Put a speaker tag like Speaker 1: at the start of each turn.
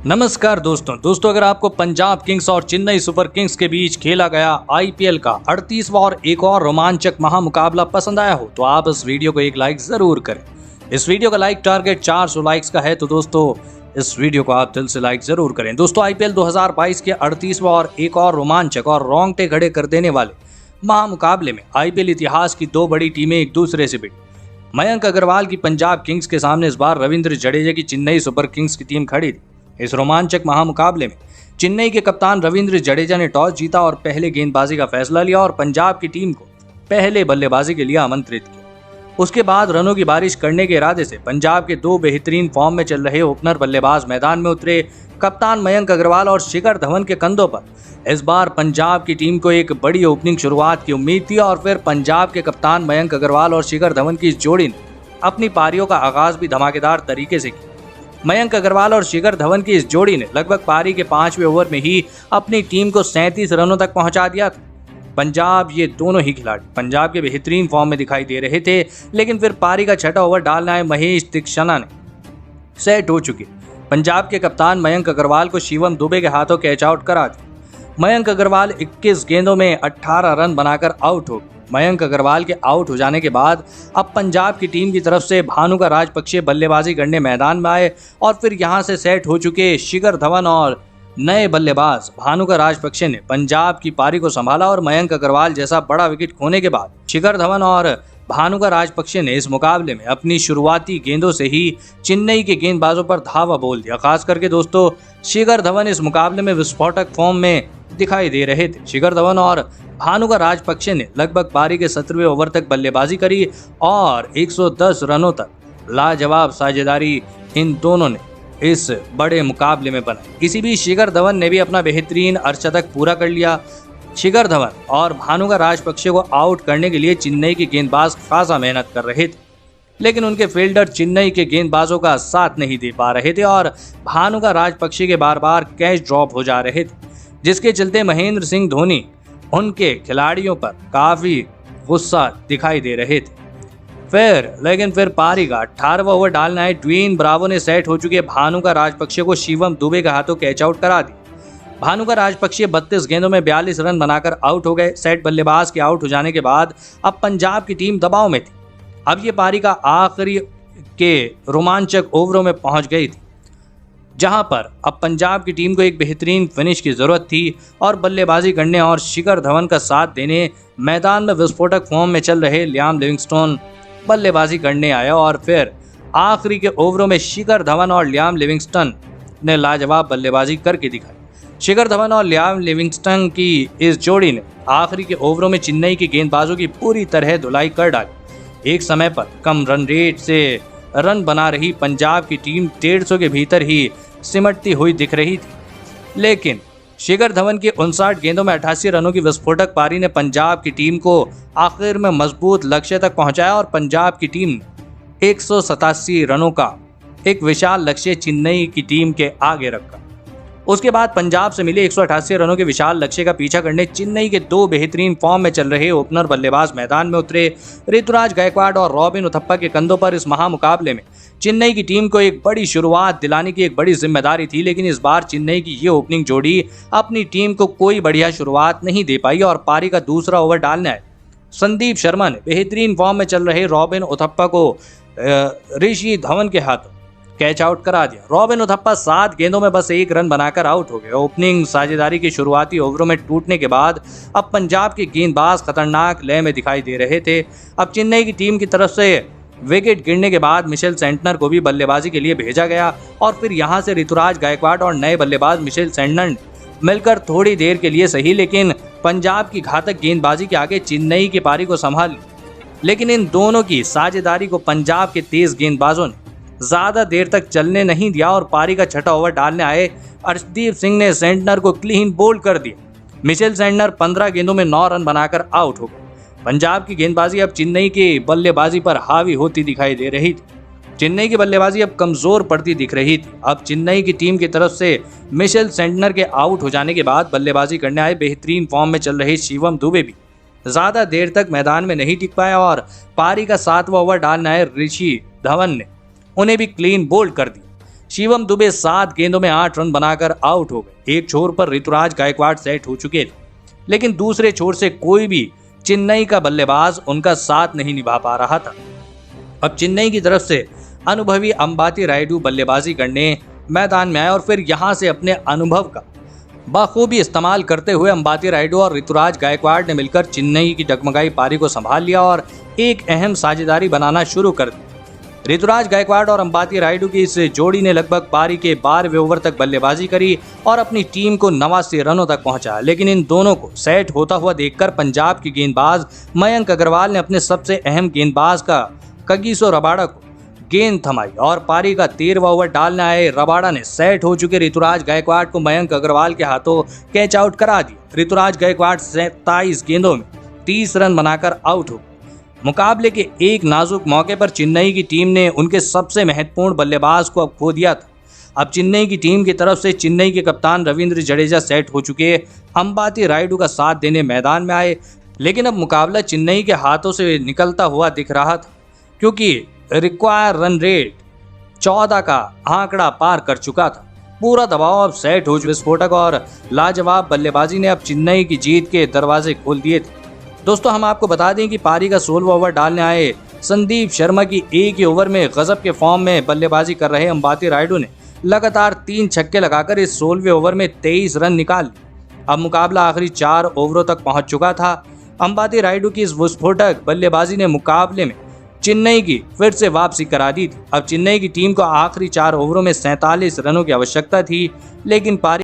Speaker 1: नमस्कार दोस्तों अगर आपको पंजाब किंग्स और चेन्नई सुपर किंग्स के बीच खेला गया आईपीएल का 38वां और एक और रोमांचक महामुकाबला पसंद आया हो तो आप इस वीडियो को एक लाइक जरूर करें। इस वीडियो का लाइक टारगेट 400 लाइक्स का है तो दोस्तों इस वीडियो को आप दिल से लाइक जरूर करें। दोस्तों आईपीएल 2022 के 38वां और एक और रोमांचक और रोंगटे खड़े कर देने वाले महामुकाबले में आईपीएल इतिहास की दो बड़ी टीमें एक दूसरे से भिड़ी। मयंक अग्रवाल की पंजाब किंग्स के सामने इस बार रविंद्र जडेजा की चेन्नई सुपर किंग्स की टीम खड़ी थी। इस रोमांचक महामुकाबले में चेन्नई के कप्तान रविंद्र जडेजा ने टॉस जीता और पहले गेंदबाजी का फैसला लिया और पंजाब की टीम को पहले बल्लेबाजी के लिए आमंत्रित किया। उसके बाद रनों की बारिश करने के इरादे से पंजाब के दो बेहतरीन फॉर्म में चल रहे ओपनर बल्लेबाज मैदान में उतरे। कप्तान मयंक अग्रवाल और शिखर धवन के कंधों पर इस बार पंजाब की टीम को एक बड़ी ओपनिंग शुरुआत की उम्मीद थी और फिर पंजाब के कप्तान मयंक अग्रवाल और शिखर धवन की इस जोड़ी ने अपनी पारियों का आगाज भी धमाकेदार तरीके से किया। मयंक अग्रवाल और शिखर धवन की इस जोड़ी ने लगभग पारी के 5वें ओवर में ही अपनी टीम को 37 रनों तक पहुंचा दिया था। ये दोनों ही खिलाड़ी पंजाब के बेहतरीन फॉर्म में दिखाई दे रहे थे, लेकिन फिर पारी का छठा ओवर डालने आए महेश दीक्षित ने सेट हो चुके पंजाब के कप्तान मयंक अग्रवाल को शिवम दुबे के हाथों कैच आउट करा दिया। मयंक अग्रवाल 21 गेंदों में 18 रन बनाकर आउट हो गए। मयंक अग्रवाल के आउट हो जाने के बाद अब पंजाब की टीम की तरफ से भानुका राजपक्षे बल्लेबाजी करने मैदान में आए और फिर यहां से सेट हो चुके शिखर धवन और नए बल्लेबाज भानुका राजपक्षे ने पंजाब की पारी को संभाला और मयंक अग्रवाल जैसा बड़ा विकेट खोने के बाद शिखर धवन और भानुका राजपक्षे ने इस मुकाबले में अपनी शुरुआती गेंदों से ही चेन्नई के गेंदबाजों पर धावा बोल दिया। खास करके दोस्तों शिखर धवन इस मुकाबले में विस्फोटक फॉर्म में दिखाई दे रहे थे। शिखर धवन और भानुका राजपक्षे ने लगभग पारी के 17वें ओवर तक बल्लेबाजी करी और 110 रनों तक लाजवाब साझेदारी इन दोनों ने इस बड़े मुकाबले में बनाई। इसी बीच शिखर धवन ने भी अपना बेहतरीन अर्धशतक पूरा कर लिया। शिखर धवन और भानुका राजपक्षे को आउट करने के लिए चेन्नई के गेंदबाज खासा मेहनत कर रहे थे, लेकिन उनके फील्डर चेन्नई के गेंदबाजों का साथ नहीं दे पा रहे थे और भानुका राजपक्षे के बार बार कैच ड्रॉप हो जा रहे थे, जिसके चलते महेंद्र सिंह धोनी उनके खिलाड़ियों पर काफी गुस्सा दिखाई दे रहे थे। लेकिन फिर पारी का 18वां ओवर डालने आए ड्वेन ब्रावो ने सेट हो चुके भानुका राजपक्षे को शिवम दुबे के हाथों कैच आउट करा दी। भानुका राजपक्षे 32 गेंदों में 42 रन बनाकर आउट हो गए। सेट बल्लेबाज के आउट हो जाने के बाद अब पंजाब की टीम दबाव में थी। अब ये पारी का आखिरी के रोमांचक ओवरों में पहुंच गई थी, जहां पर अब पंजाब की टीम को एक बेहतरीन फिनिश की जरूरत थी और बल्लेबाजी करने और शिखर धवन का साथ देने मैदान में विस्फोटक फॉर्म में चल रहे लियाम लिविंगस्टोन बल्लेबाजी करने आया और फिर आखिरी के ओवरों में शिखर धवन और लियाम लिविंगस्टन ने लाजवाब बल्लेबाजी करके दिखाई। शिखर धवन और लियाम लिविंगस्टन की इस जोड़ी ने आखिरी के ओवरों में चेन्नई के गेंदबाजों की पूरी तरह धुलाई कर डाली। एक समय पर कम रन रेट से रन बना रही पंजाब की टीम 150 के भीतर ही सिमटती हुई दिख रही थी, लेकिन शिखर धवन की 59 गेंदों में 88 रनों की विस्फोटक पारी ने पंजाब की टीम को आखिर में मजबूत लक्ष्य तक पहुंचाया और पंजाब की टीम ने 187 रनों का एक विशाल लक्ष्य चेन्नई की टीम के आगे रखा। उसके बाद पंजाब से मिले 188 रनों के विशाल लक्ष्य का पीछा करने चेन्नई के दो बेहतरीन फॉर्म में चल रहे ओपनर बल्लेबाज मैदान में उतरे। ऋतुराज गायकवाड़ और रॉबिन उथप्पा के कंधों पर इस महामुकाबले में चेन्नई की टीम को एक बड़ी शुरुआत दिलाने की एक बड़ी जिम्मेदारी थी, लेकिन इस बार चेन्नई की ये ओपनिंग जोड़ी अपनी टीम को कोई बढ़िया शुरुआत नहीं दे पाई और पारी का दूसरा ओवर डालने आए संदीप शर्मा ने बेहतरीन फॉर्म में चल रहे रॉबिन उथप्पा को ऋषि धवन के हाथों कैच आउट करा दिया। रॉबिन उथप्पा 7 गेंदों में बस 1 रन बनाकर आउट हो गए। ओपनिंग साझेदारी की शुरुआती ओवरों में टूटने के बाद अब पंजाब के गेंदबाज खतरनाक लय में दिखाई दे रहे थे। अब चेन्नई की टीम की तरफ से विकेट गिरने के बाद मिशेल सेंटनर को भी बल्लेबाजी के लिए भेजा गया और फिर यहां से ऋतुराज गायकवाड़ और नए बल्लेबाज मिशेल सेंटनर ने मिलकर थोड़ी देर के लिए सही, लेकिन पंजाब की घातक गेंदबाजी के आगे चेन्नई की पारी को संभाल लिया। लेकिन इन दोनों की साझेदारी को पंजाब के तेज गेंदबाजों ने ज्यादा देर तक चलने नहीं दिया और पारी का छठा ओवर डालने आए अर्शदीप सिंह ने सेंटनर को क्लीन बोल्ड कर दिया। मिशेल सेंटनर 15 गेंदों में 9 रन बनाकर आउट हो गए। पंजाब की गेंदबाजी अब चेन्नई की बल्लेबाजी पर हावी होती दिखाई दे रही थी। चेन्नई की बल्लेबाजी अब कमजोर पड़ती दिख रही थी। अब चेन्नई की टीम की तरफ से मिशेल सेंटनर के आउट हो जाने के बाद बल्लेबाजी करने आए बेहतरीन फॉर्म में चल रहे शिवम दुबे भी ज्यादा देर तक मैदान में नहीं टिक पाया और पारी का 7वां ओवर डालने आए ऋषि धवन ने उन्हें भी क्लीन बोल्ड कर दिया। शिवम दुबे 7 गेंदों में 8 रन बनाकर आउट हो गए। एक छोर पर ऋतुराज गायकवाड़ सेट हो चुके थे, लेकिन दूसरे छोर से कोई भी चेन्नई का बल्लेबाज उनका साथ नहीं निभा पा रहा था। अब चेन्नई की तरफ से अनुभवी अंबाती रायडू बल्लेबाजी करने मैदान में आए और फिर यहां से अपने अनुभव का बखूबी इस्तेमाल करते हुए अंबाती रायडू और ऋतुराज गायकवाड़ ने मिलकर चेन्नई की डगमगाई पारी को संभाल लिया और एक अहम साझेदारी बनाना शुरू कर दी। ऋतुराज गायकवाड़ और अंबाती रायडू की इस जोड़ी ने लगभग पारी के 12वें ओवर तक बल्लेबाजी करी और अपनी टीम को 89 रनों तक पहुंचाया, लेकिन इन दोनों को सेट होता हुआ देखकर पंजाब के गेंदबाज मयंक अग्रवाल ने अपने सबसे अहम गेंदबाज का कगिसो रबाडा को गेंद थमाई और पारी का 13वां ओवर डालने आए रबाडा ने सेट हो चुके ऋतुराज गायकवाड़ को मयंक अग्रवाल के हाथों कैच आउट करा दिया। ऋतुराज गायकवाड़ 27 गेंदों में 30 रन बनाकर आउट हो। मुकाबले के एक नाजुक मौके पर चेन्नई की टीम ने उनके सबसे महत्वपूर्ण बल्लेबाज को अब खो दिया था। अब चेन्नई की टीम की तरफ से चेन्नई के कप्तान रविंद्र जडेजा सेट हो चुके अंबाती रायडू का साथ देने मैदान में आए, लेकिन अब मुकाबला चेन्नई के हाथों से निकलता हुआ दिख रहा था, क्योंकि रिक्वायर रन रेट 14 का आंकड़ा पार कर चुका था। पूरा दबाव अब सेट हो चुका। विस्फोटक और लाजवाब बल्लेबाजी ने अब चेन्नई की जीत के दरवाजे खोल दिए थे। दोस्तों, हम आपको बता दें कि पारी का 16वां ओवर डालने आए संदीप शर्मा की एक ही ओवर में गजब के फॉर्म में बल्लेबाजी कर रहे अंबाती रायडू ने लगातार 3 छक्के लगाकर इस 16वें ओवर में 23 रन निकाल लिए। अब मुकाबला आखिरी 4 ओवरों तक पहुंच चुका था। अंबाती रायडू की इस विस्फोटक बल्लेबाजी ने मुकाबले में चेन्नई की फिर से वापसी करा दी थी। अब चेन्नई की टीम को आखिरी 4 ओवरों में 47 रनों की आवश्यकता थी, लेकिन पारी